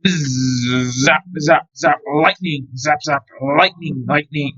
Zap Zap Zap Lightning. Zap Zap Lightning. Lightning.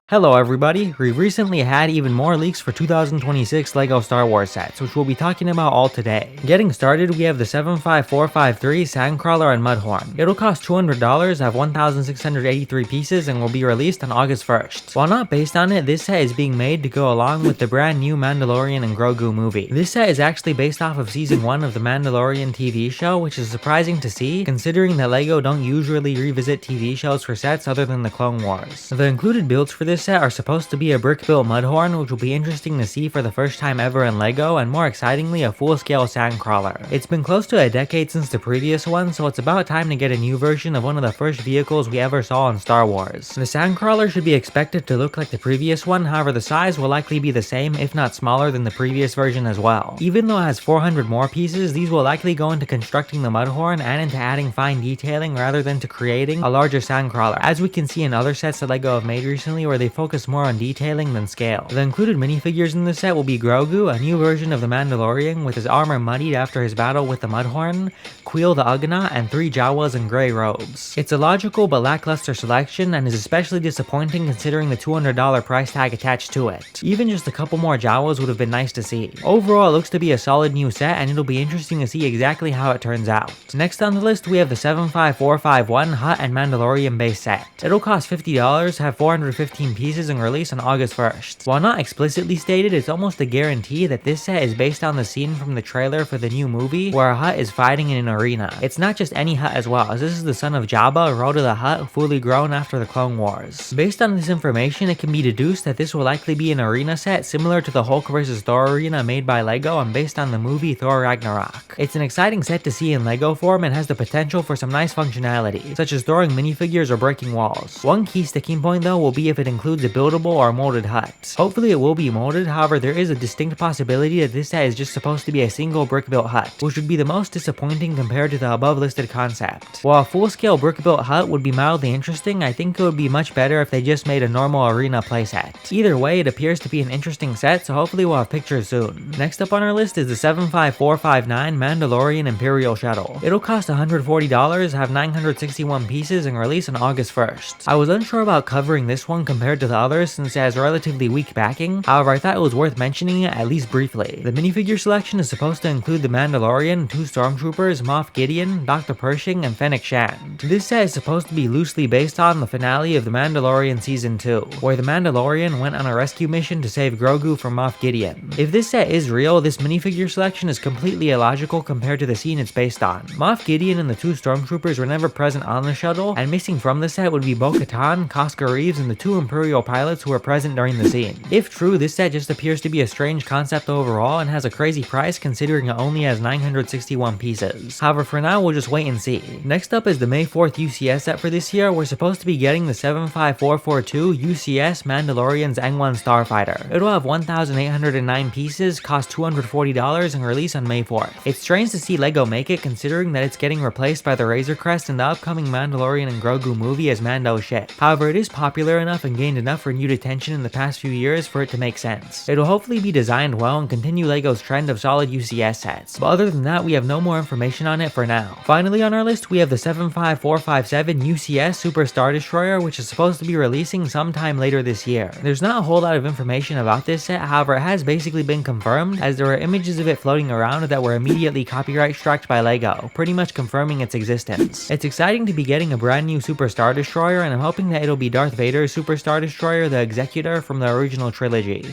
Hello everybody, we've recently had even more leaks for 2026 LEGO Star Wars sets, which we'll be talking about all today. Getting started, we have the 75453 Sandcrawler and Mudhorn. It'll cost $200, have 1,683 pieces, and will be released on August 1st. While not based on it, this set is being made to go along with the brand new Mandalorian and Grogu movie. This set is actually based off of Season 1 of the Mandalorian TV show, which is surprising to see, considering that LEGO don't usually revisit TV shows for sets other than the Clone Wars. The included builds for this set are supposed to be a brick-built Mudhorn, which will be interesting to see for the first time ever in LEGO, and more excitingly, a full-scale Sandcrawler. It's been close to a decade since the previous one, so it's about time to get a new version of one of the first vehicles we ever saw in Star Wars. The Sandcrawler should be expected to look like the previous one, however the size will likely be the same, if not smaller than the previous version as well. Even though it has 400 more pieces, these will likely go into constructing the Mudhorn and into adding fine detailing rather than to creating a larger Sandcrawler, as we can see in other sets that LEGO have made recently where they focus more on detailing than scale. The included minifigures in this set will be Grogu, a new version of the Mandalorian with his armor muddied after his battle with the Mudhorn, Queel the Ugnaught, and 3 Jawas in grey robes. It's a logical but lackluster selection and is especially disappointing considering the $200 price tag attached to it. Even just a couple more Jawas would have been nice to see. Overall, it looks to be a solid new set and it'll be interesting to see exactly how it turns out. Next on the list, we have the 75451 Hutt and Mandalorian base set. It'll cost $50, have 415 pieces, and release on August 1st. While not explicitly stated, it's almost a guarantee that this set is based on the scene from the trailer for the new movie where a Hutt is fighting in an arena. It's not just any Hutt as well, as this is the son of Jabba, Rhoda the Hutt, fully grown after the Clone Wars. Based on this information, it can be deduced that this will likely be an arena set similar to the Hulk vs. Thor arena made by LEGO and based on the movie Thor Ragnarok. It's an exciting set to see in LEGO form and has the potential for some nice functionality, such as throwing minifigures or breaking walls. One key sticking point though will be if it includes a buildable or molded Hutt. Hopefully it will be molded, however there is a distinct possibility that this set is just supposed to be a single brick-built Hutt, which would be the most disappointing compared to the above listed concept. While a full-scale brick-built Hutt would be mildly interesting, I think it would be much better if they just made a normal arena playset. Either way, it appears to be an interesting set, so hopefully we'll have pictures soon. Next up on our list is the 75459 Mandalorian Imperial Shuttle. It'll cost $140, have 961 pieces, and release on August 1st. I was unsure about covering this one compared to the others since it has relatively weak backing, however I thought it was worth mentioning it at least briefly. The minifigure selection is supposed to include the Mandalorian, 2 Stormtroopers, Moff Gideon, Dr. Pershing, and Fennec Shand. This set is supposed to be loosely based on the finale of The Mandalorian Season 2, where the Mandalorian went on a rescue mission to save Grogu from Moff Gideon. If this set is real, this minifigure selection is completely illogical compared to the scene it's based on. Moff Gideon and the 2 Stormtroopers were never present on the shuttle, and missing from the set would be Bo-Katan, Koska Reeves, and the 2 Imperial pilots who were present during the scene. If true, this set just appears to be a strange concept overall and has a crazy price considering it only has 961 pieces. However, for now we'll just wait and see. Next up is the May 4th UCS set for this year. We're supposed to be getting the 75442 UCS Mandalorian's N-1 Starfighter. It'll have 1,809 pieces, cost $240, and release on May 4th. It's strange to see LEGO make it considering that it's getting replaced by the Razor Crest in the upcoming Mandalorian and Grogu movie as Mando's ship. However, it is popular enough and gained enough renewed attention in the past few years for it to make sense. It'll hopefully be designed well and continue LEGO's trend of solid UCS sets, but other than that we have no more information on it for now. Finally on our list we have the 75457 UCS Super Star Destroyer, which is supposed to be releasing sometime later this year. There's not a whole lot of information about this set, however it has basically been confirmed as there were images of it floating around that were immediately copyright struck by LEGO, pretty much confirming its existence. It's exciting to be getting a brand new Super Star Destroyer and I'm hoping that it'll be Darth Vader's Super Star Destroyer, the Executor from the original trilogy.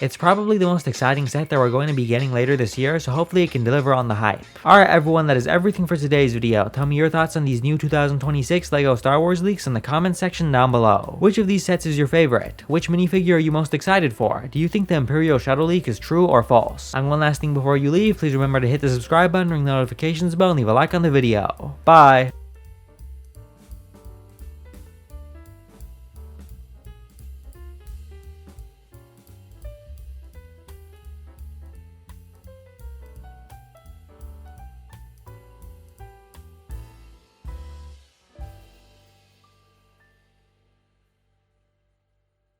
It's probably the most exciting set that we're going to be getting later this year, so hopefully it can deliver on the hype. Alright everyone, that is everything for today's video. Tell me your thoughts on these new 2026 LEGO Star Wars leaks in the comments section down below. Which of these sets is your favorite? Which minifigure are you most excited for? Do you think the Imperial Shuttle leak is true or false? And one last thing before you leave, please remember to hit the subscribe button, ring the notifications bell, and leave a like on the video. Bye!